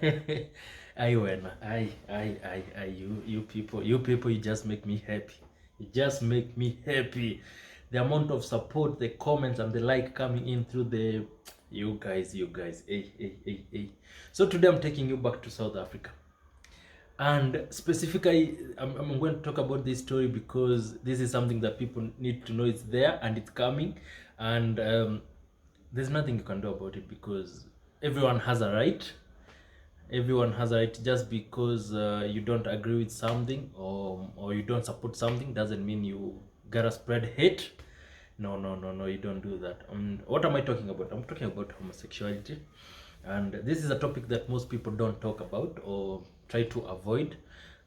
I win. You people, you just make me happy. You just make me happy. The amount of support, the comments, and the like coming in through the you guys. Hey. So today I'm taking you back to South Africa, and specifically, I'm going to talk about this story because this is something that people need to know. It's there and it's coming, and there's nothing you can do about it because everyone has a right. Everyone has a right. Just because you don't agree with something, or you don't support something, doesn't mean you gotta spread hate. No, you don't do that. What am I talking about? I'm talking about homosexuality, and this is a topic that most people don't talk about or try to avoid,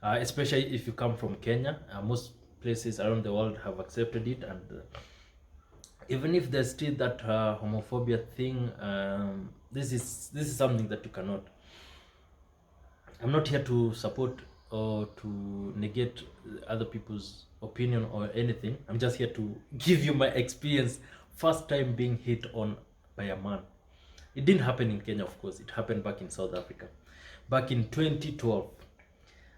especially if you come from Kenya. Most places around the world have accepted it, and even if there's still that homophobia thing, this is something that you cannot. I'm not here to support or to negate other people's opinion or anything. I'm just here to give you my experience. First time being hit on by a man. It didn't happen in Kenya, of course. It happened back in South Africa, back in 2012.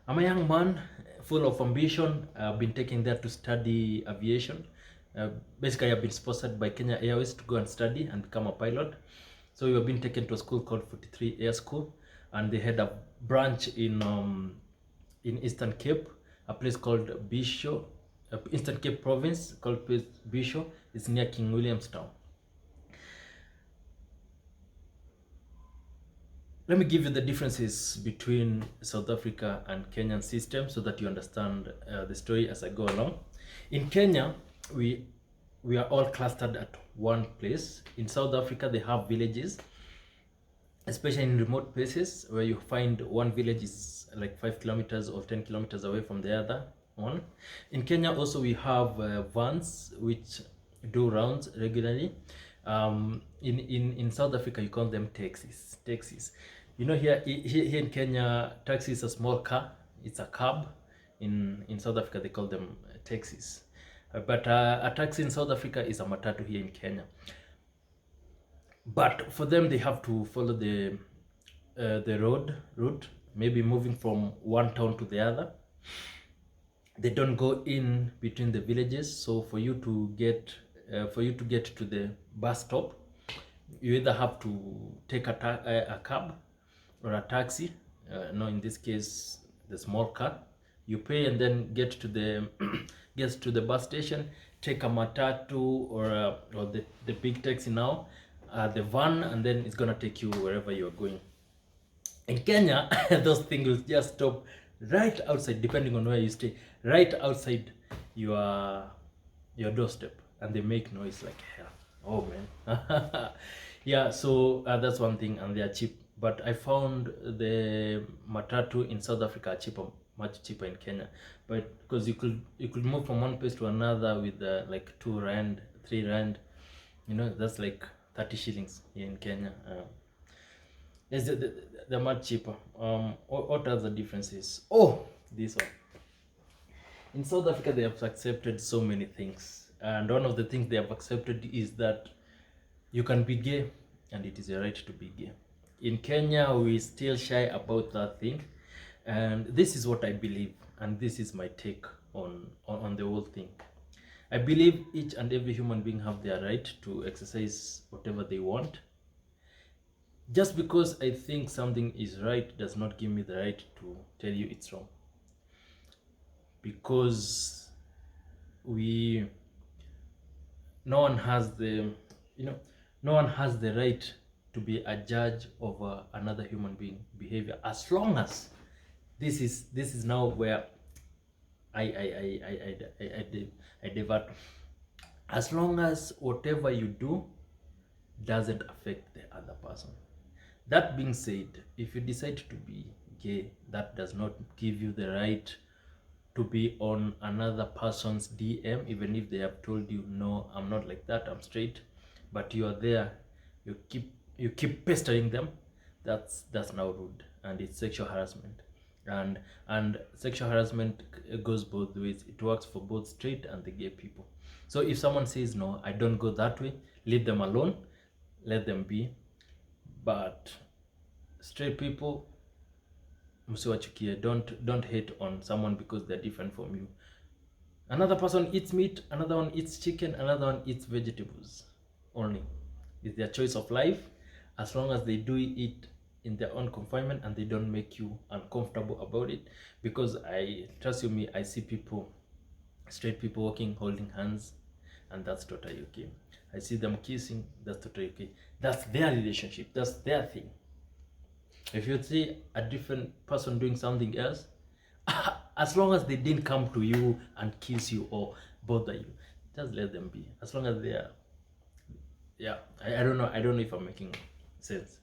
I'm a young man full of ambition. I've been taken there to study aviation. Basically, I've been sponsored by Kenya Airways to go and study and become a pilot. So we have been taken to a school called 43 Air School, and they had a branch in Eastern Cape, a place called Bisho, Eastern Cape province called Bisho. It's near King Williamstown. Let me give you the differences between South Africa and Kenyan system so that you understand the story as I go along. In Kenya, we are all clustered at one place. In South Africa, they have villages, especially in remote places where you find one village is like 5 kilometers or 10 kilometers away from the other one. In Kenya also we have vans which do rounds regularly. In South Africa you call them taxis. You know, here in Kenya, taxi is a small car. It's a cab. In South Africa they call them taxis. But a taxi in South Africa is a matatu here in Kenya. But for them, they have to follow the route, maybe moving from one town to the other. They don't go in between the villages. So for you to get to the bus stop, you either have to take a cab or a taxi. No, in this case, the small car. You pay and then get to the gets to the bus station. Take a matatu or the big taxi now, the van, and then it's gonna take you wherever you're going. In Kenya, those things will just stop right outside, depending on where you stay, right outside your doorstep, and they make noise like hell. Oh man. Yeah, so that's one thing, and they are cheap. But I found the matatu in South Africa are cheaper, much cheaper in Kenya. But because you could move from one place to another with like 2 rand, 3 rand, you know, that's like 30 shillings here in Kenya. They're much cheaper. What are the differences? Oh, this one. In South Africa, they have accepted so many things, and one of the things they have accepted is that you can be gay, and it is your right to be gay. In Kenya, we still shy about that thing, and this is what I believe, and this is my take on the whole thing. I believe each and every human being have their right to exercise whatever they want. Just because I think something is right does not give me the right to tell you it's wrong. Because no one has the right to be a judge over another human being behavior, as long as this is now where I divert. As long as whatever you do doesn't affect the other person. That being said, if you decide to be gay, that does not give you the right to be on another person's DM, even if they have told you, no, I'm not like that, I'm straight. But you are there, you keep pestering them. That's now rude, and it's sexual harassment. And sexual harassment goes both ways. It works for both straight and the gay people. So if someone says, no, I don't go that way, leave them alone, let them be. But straight people, msiwachukie. Don't hate on someone because they're different from you. Another person eats meat, another one eats chicken, another one eats vegetables only. It's their choice of life, as long as they do it in their own confinement and they don't make you uncomfortable about it. Because I trust you me, I see people, straight people walking, holding hands, and that's totally okay. I see them kissing, that's totally okay. That's their relationship, that's their thing. If you see a different person doing something else, as long as they didn't come to you and kiss you or bother you, just let them be. As long as they are, yeah. I don't know. I don't know if I'm making sense.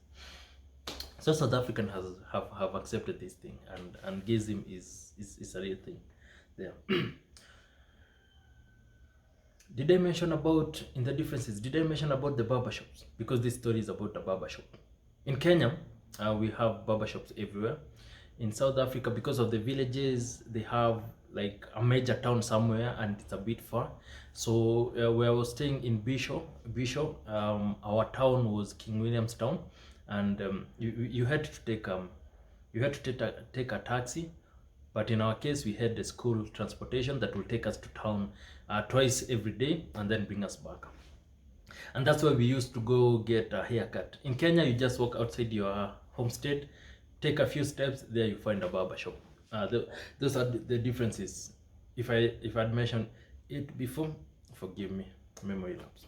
So South African have accepted this thing, and gayism is a real thing. There. Did I mention about in the differences? Did I mention about the barbershops? Because this story is about a barbershop. In Kenya, we have barbershops everywhere. In South Africa, because of the villages, they have like a major town somewhere, and it's a bit far. So where I was staying in Bishop, our town was King William's Town, and you had to take take a taxi. But in our case, we had the school transportation that will take us to town twice every day and then bring us back. And that's where we used to go get a haircut. In Kenya, you just walk outside your homestead, take a few steps, there you find a barber shop. Those are the differences. If I'd mentioned it before, forgive me, memory lapse.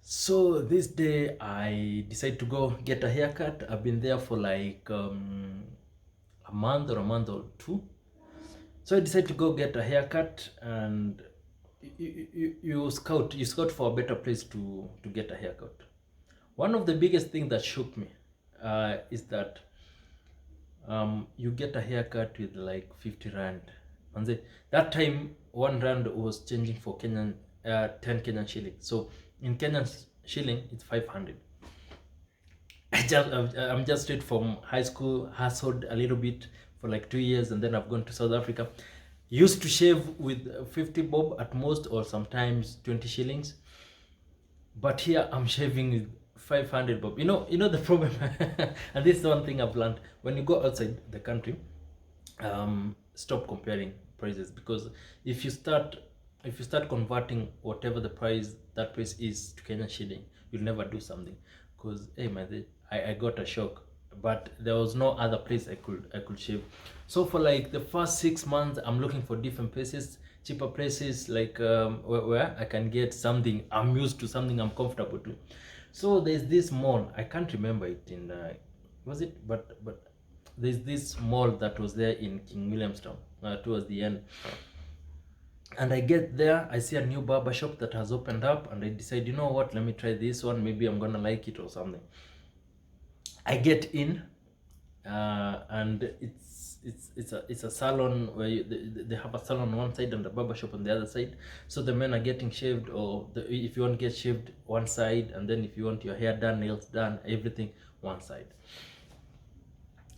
So this day I decided to go get a haircut. I've been there for like a month or two. So I decided to go get a haircut, and you scout for a better place to get a haircut. One of the biggest things that shook me is that you get a haircut with like 50 rand. And that time 1 rand was changing for 10 Kenyan shillings. So in Kenyan shilling it's 500. I'm just straight from high school, hustled a little bit for like 2 years, and then I've gone to South Africa. Used to shave with 50 bob at most, or sometimes 20 shillings. But here I'm shaving with 500 bob. You know the problem. And this is one thing I've learned: when you go outside the country, stop comparing prices, because if you start converting whatever that price is to Kenyan shilling, you'll never do something. Because hey man, I got a shock, but there was no other place I could shave. So for like the first 6 months, I'm looking for different places, cheaper places, like where I can get something I'm used to, something I'm comfortable to. So there's this mall, I can't remember it in was it, but there's this mall that was there in King Williamstown towards the end. And I get there, I see a new barber shop that has opened up, and I decide, you know what, let me try this one, maybe I'm gonna like it or something. I get in, and it's a salon where they have a salon on one side and a barber shop on the other side. So the men are getting shaved, or if you want to get shaved, one side, and then if you want your hair done, nails done, everything one side.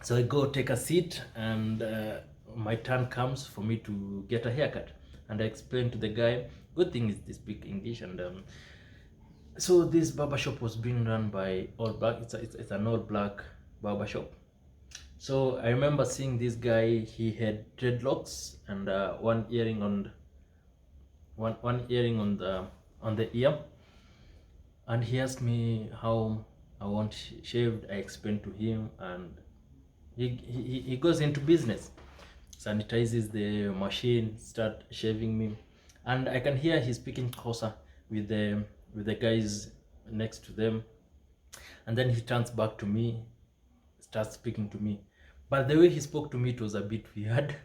So I go take a seat, and my turn comes for me to get a haircut. And I explained to the guy, good thing is they speak English, and so this barbershop was being run by all black. It's an all black barbershop. So I remember seeing this guy. He had dreadlocks and one earring on the ear, and he asked me how I want shaved. I explained to him, and he goes into business, sanitizes the machine, start shaving me, and I can hear he's speaking closer with the guys next to them, and then he turns back to me, starts speaking to me. But the way he spoke to me, it was a bit weird.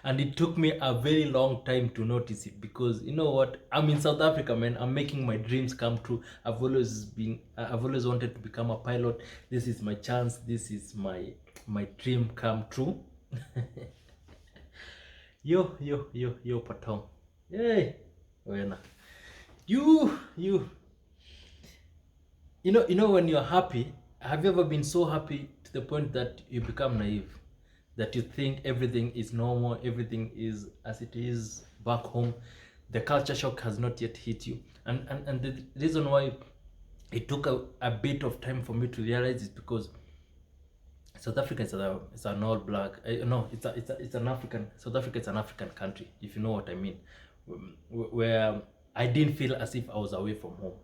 And it took me a very long time to notice it, because you know what, I'm in South Africa, man. I'm making my dreams come true. I've always wanted to become a pilot. This is my chance. This is my dream come true. yo patong, hey, wena, you know when you're happy. Have you ever been so happy to the point that you become naive, that you think everything is normal, everything is as it is back home? The culture shock has not yet hit you, and the reason why it took a bit of time for me to realize is because South Africa is an all black. No, it's an African. South Africa is an African country, if you know what I mean. Where I didn't feel as if I was away from home.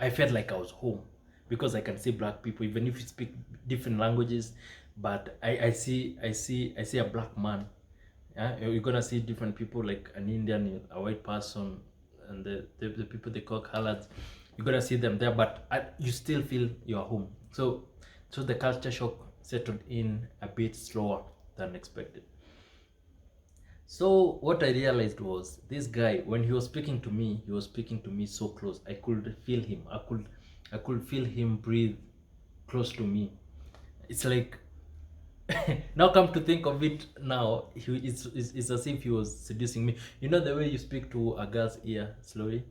I felt like I was home because I can see black people, even if you speak different languages. But I see a black man. Yeah, you're gonna see different people like an Indian, a white person, and the people they call coloreds. You're gonna see them there, but you still feel you're home. So the culture shock settled in a bit slower than expected. So what I realized was this guy, when he was speaking to me, he was speaking to me so close. I could feel him. I could feel him breathe close to me. It's like now come to think of it now, it's as if he was seducing me. You know the way you speak to a girl's ear slowly?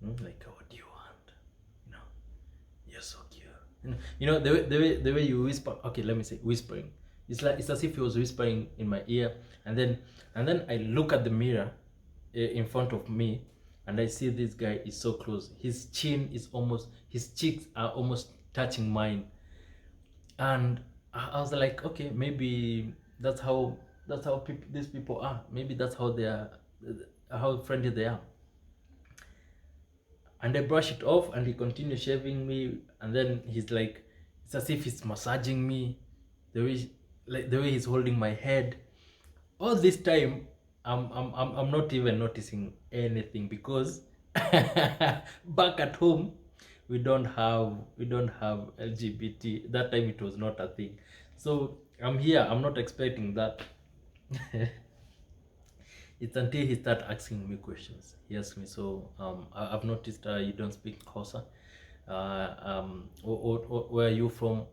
Like, what do you want? You know, you're so cute. The way you whisper. Okay, let me say whispering. It's as if he was whispering in my ear, and then I look at the mirror in front of me, and I see this guy is so close. His cheeks are almost touching mine, and I was like, okay, maybe these people are. Maybe that's how they are, how friendly they are. And I brush it off, and he continues shaving me, and then he's like, it's as if he's massaging me, the way he's holding my head. All this time, I'm not even noticing anything because back at home we don't have LGBT. That time it was not a thing. So I'm here. I'm not expecting that. It's until he start asking me questions. He asked me, so I've noticed you don't speak Xhosa. Where are you from?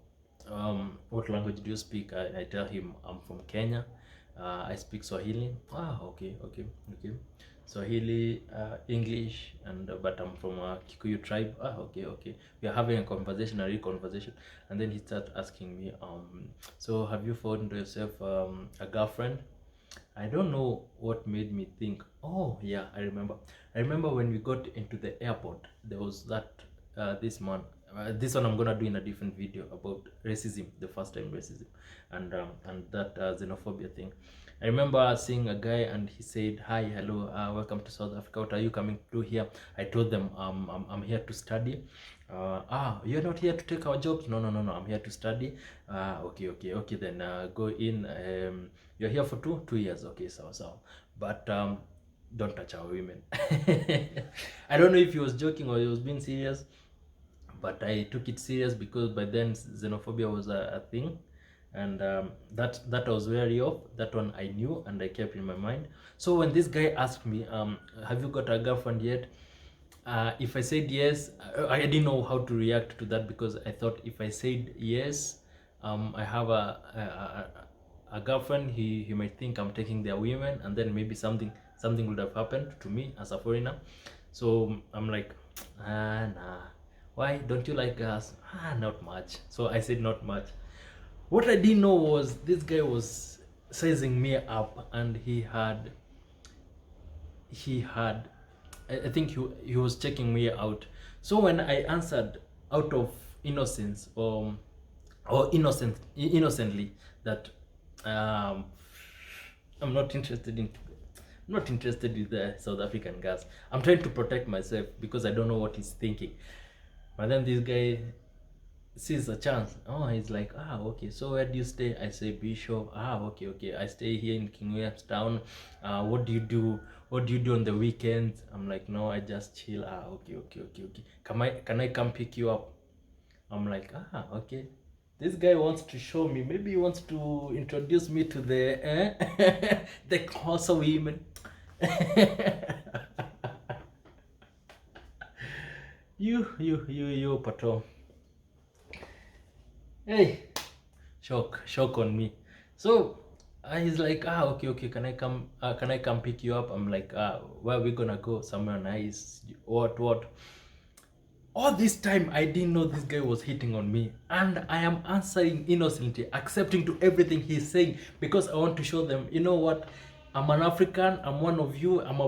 What language do you speak? I tell him I'm from Kenya. I speak Swahili. Okay. Swahili, English, and but I'm from a Kikuyu tribe. Okay. We are having a real conversation, and then he started asking me, so have you found yourself a girlfriend? I don't know what made me think. Oh yeah, I remember. I remember when we got into the airport, there was that this man. This one I'm gonna do in a different video about racism, the first time racism, and that xenophobia thing. I remember seeing a guy and he said, "Hi, hello, welcome to South Africa. What are you coming to do here?" I told them, I'm here to study." You're not here to take our jobs? No. I'm here to study. Okay. Then go in. You're here for two years. Okay, so. But don't touch our women. I don't know if he was joking or he was being serious, but I took it serious because by then xenophobia was a thing, and that I was wary of. That one I knew and I kept in my mind. So when this guy asked me, have you got a girlfriend yet? If I said yes, I didn't know how to react to that because I thought if I said yes, I have a girlfriend, he might think I'm taking their women, and then maybe something would have happened to me as a foreigner. So I'm like, nah. Why don't you like girls? Not much. So I said not much. What I didn't know was this guy was sizing me up, and he had I think he was checking me out. So when I answered out of innocence or innocently that I'm not interested in the South African girls. I'm trying to protect myself because I don't know what he's thinking. But then this guy sees a chance. Oh, he's like, okay, so where do you stay? I say Bishop. Okay. I stay here in King William's Town. What do you do? What do you do on the weekends? I'm like, no, I just chill. Okay. Can I come pick you up? I'm like, okay. This guy wants to show me. Maybe he wants to introduce me to the the Xhosa women. You, patrol. Hey, shock on me. So he's like, okay. Can I come pick you up? I'm like, where are we gonna go? Somewhere nice. What? All this time I didn't know this guy was hitting on me, and I am answering innocently, accepting to everything he's saying because I want to show them, you know what? I'm an African. I'm one of you. I'm a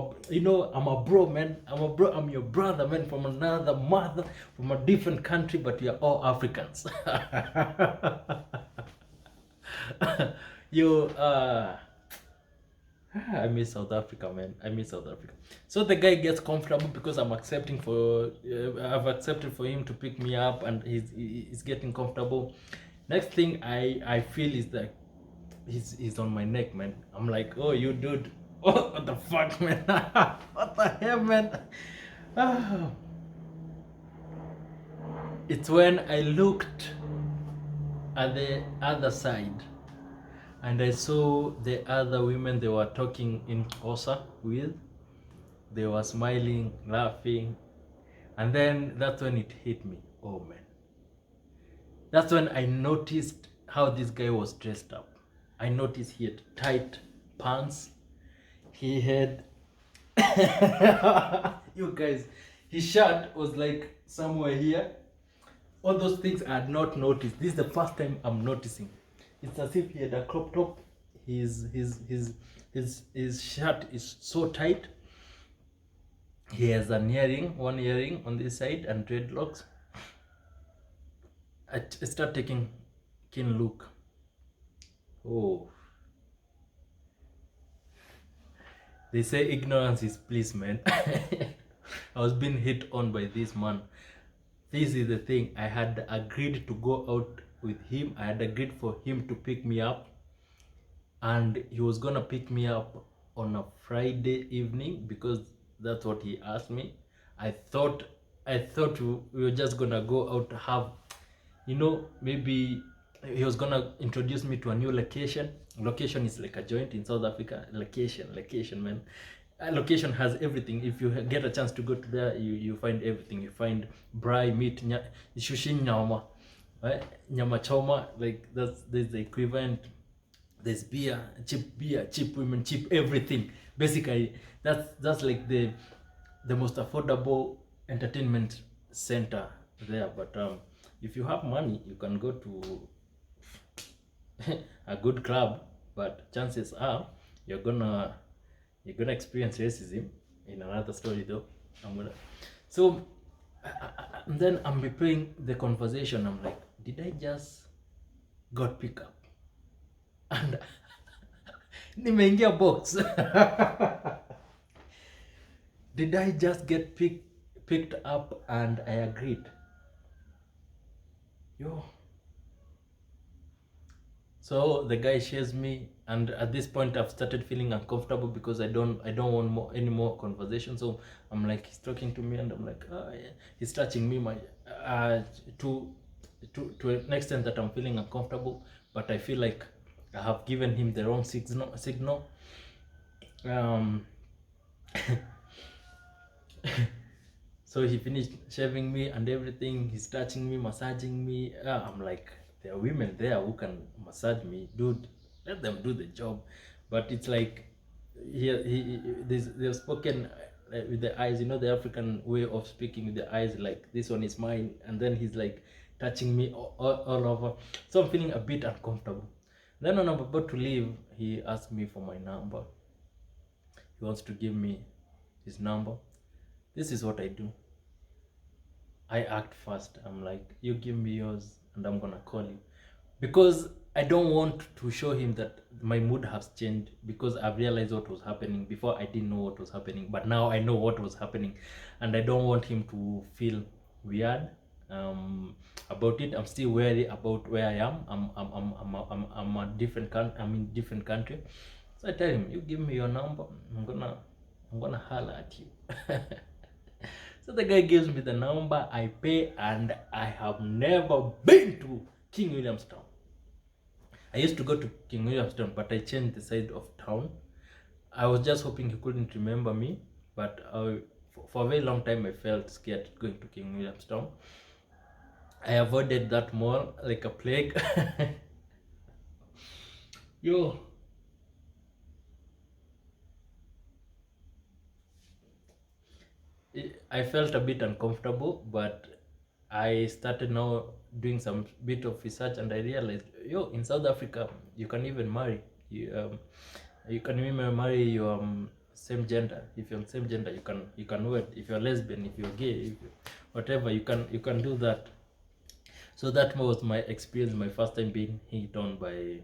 bro, man. I'm a bro. I'm your brother, man, from another mother, from a different country, but we are all Africans. You I miss South Africa, man. I miss South Africa. So the guy gets comfortable because I've accepted for him to pick me up, and he's getting comfortable. Next thing I feel is that he's on my neck, man. I'm like, oh, you dude. Oh, what the fuck, man? What the hell, man? Ah. It's when I looked at the other side and I saw the other women they were talking in Xhosa with. They were smiling, laughing, and then that's when it hit me. Oh man. That's when I noticed how this guy was dressed up. I noticed he had tight pants. He had you guys, his shirt was like somewhere here. All those things I had not noticed. This is the first time I'm noticing. It's as if he had a crop top. His shirt is so tight. He has one earring on this side and dreadlocks. I start taking keen look. Oh, they say ignorance is bliss, man. I was being hit on by this man. This is the thing. I had agreed to go out with him. I had agreed for him to pick me up, and he was gonna pick me up on a Friday evening because that's what he asked me. I thought we were just gonna go out to have, maybe he was gonna introduce me to a new location. Location is like a joint in South Africa. Location, man. Location has everything. If you get a chance to go to there, you find everything. You find braai, meat, sushi, nyama, right? Nyama choma, like there's the equivalent. There's beer, cheap women, cheap everything. Basically, that's like the most affordable entertainment center there. But if you have money, you can go to a good club. But chances are you're gonna experience racism in another story, though. So then I'm replaying the conversation. I'm like, did I just got pick up and nimeingia box? Did I just get picked up and I agreed? Yo. So the guy shares me, and at this point I've started feeling uncomfortable because I don't want any more conversation. So I'm like, he's talking to me, and I'm like, oh, yeah. He's touching me, my to an extent that I'm feeling uncomfortable, but I feel like I have given him the wrong signal. So he finished shaving me and everything. He's touching me, massaging me. I'm like, there are women there who can massage me, dude. Let them do the job. But it's like they've spoken with the eyes. The African way of speaking with the eyes, like this one is mine, and then he's like touching me all over. So I'm feeling a bit uncomfortable. Then when I'm about to leave, he asked me for my number. He wants to give me his number. This is what I do. I act fast. I'm like, you give me yours and I'm gonna call you. Because I don't want to show him that my mood has changed, because I've realized what was happening. Before I didn't know what was happening, but now I know what was happening, and I don't want him to feel weird about it. I'm still wary about where I am. I'm a different I'm in different country. So I tell him, you give me your number, I'm gonna holler at you. So the guy gives me the number, I pay, and I have never been to King Williamstown. I used to go to King Williamstown, but I changed the side of town. I was just hoping he couldn't remember me, but for a very long time I felt scared going to King Williamstown. I avoided that mall like a plague. Yo. I felt a bit uncomfortable, but I started now doing some bit of research, and I realized, in South Africa, you can even marry. You can even marry your same gender. If you're same gender, you can wed. If you're lesbian, if you're gay, whatever, you can do that. So that was my experience, my first time being hit on by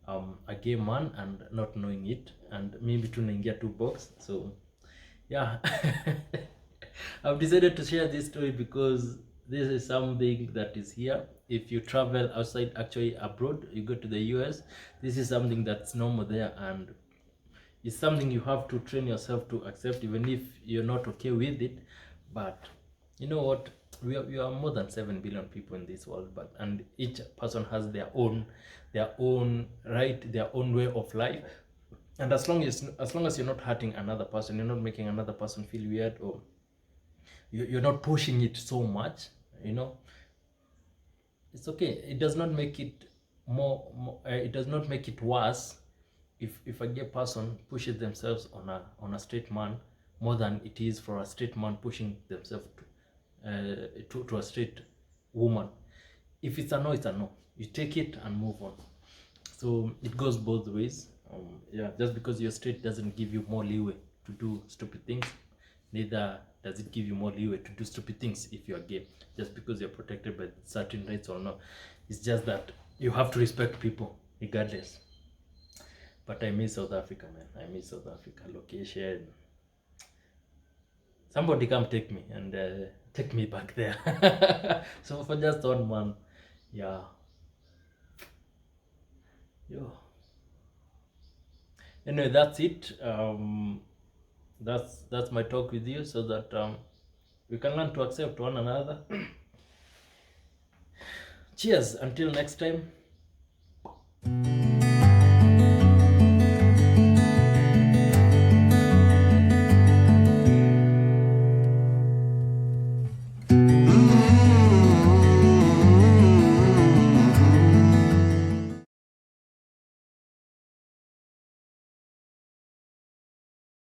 a gay man and not knowing it, and maybe tunaingia two box. So yeah, I've decided to share this story because this is something that is here. If you travel outside, actually abroad, you go to the US, this is something that's normal there, and it's something you have to train yourself to accept, even if you're not okay with it. But you know what? We are more than 7 billion people in this world, but and each person has their own right, their own way of life. And as long as you're not hurting another person, you're not making another person feel weird, or you're not pushing it so much, you know, it's okay. It does not make it it does not make it worse if a gay person pushes themselves on a straight man more than it is for a straight man pushing themselves to a straight woman. If it's a no, it's a no. You take it and move on. So it goes both ways. Yeah, just because you're straight doesn't give you more leeway to do stupid things. Neither does it give you more leeway to do stupid things if you're gay. Just because you're protected by certain rights or not. It's just that you have to respect people regardless. But I miss South Africa, man. I miss South Africa location. Somebody come take me and take me back there. So for just 1 month, yeah, yo. Anyway, that's it. That's my talk with you, so that we can learn to accept one another. Cheers. Until next time.